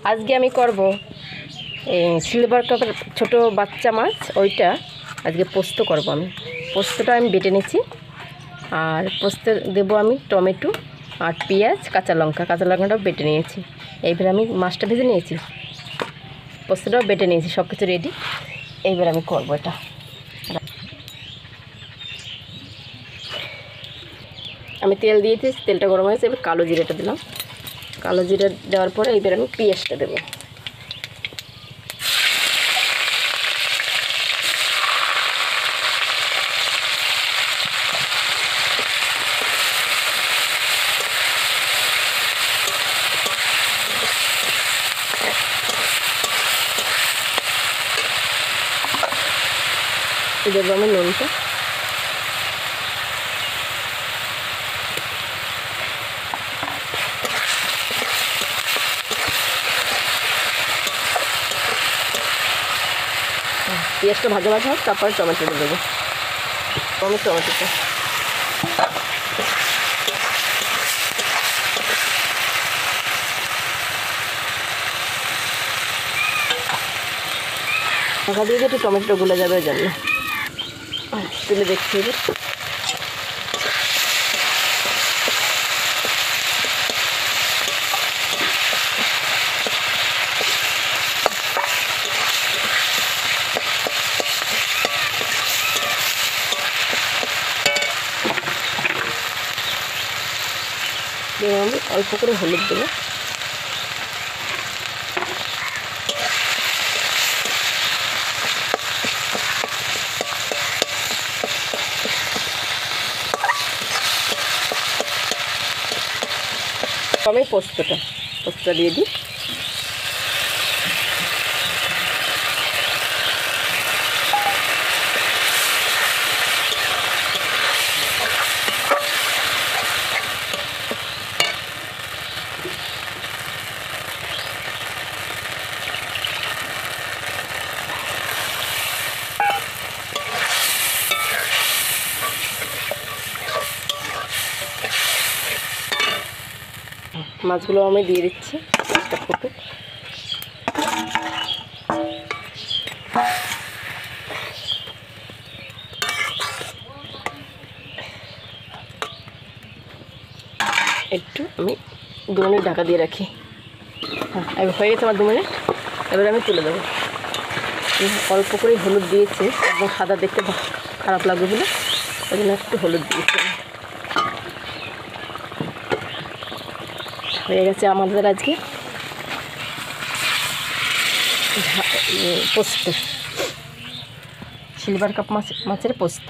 আজকে আমি করব এই সিলভার কাপের ছোট বাচ্চা মাছ, ওইটা আজকে পোস্ত করব। আমি পোস্তটা আমি বেটে নিয়েছি, আর পোস্ত দেবো আমি টমেটো আর পেঁয়াজ, কাঁচা লঙ্কাটাও বেটে নিয়েছি। এইবার আমি মাছটা ভেজে নিয়েছি, পোস্তটাও বেটে নিয়েছি, সব কিছু রেডি। এইবার আমি করবো এটা। আমি তেল দিয়েছি, তেলটা গরম হয়েছে, এবার কালো জিরাটা দিলাম। কালো জিরা দেওয়ার পরে এইবার আমি পেঁয়াজটা দেবো। দেবো আমি নুনটা, পেঁয়াজটা ভাজা হোক, তারপরে টমেটোটা দেবো। আমি টমেটোটা ঢাকা দিয়ে একটু টমেটোটা গুলে যাবে, ওই জন্য তুলে দেখছি। আমি অল্প করে হলুদ দেবো, আমি পোস্তটা দিয়ে দিই। মাছগুলো আমি দিয়ে দিচ্ছি, একটা ফুটুক। একটু আমি 2 মিনিট ঢাকা দিয়ে রাখি। হ্যাঁ, এবার হয়ে গেছে আমার 2 মিনিট। এবার আমি তুলে দেবো। অল্প করে হলুদ দিয়েছি, একদম সাদা দেখতে খারাপ লাগবে বলে ওই জন্য একটু হলুদ দিয়েছি। হয়ে গেছে আমাদের আজকে পোস্ত, সিলভার কাপ মাছের পোস্ত।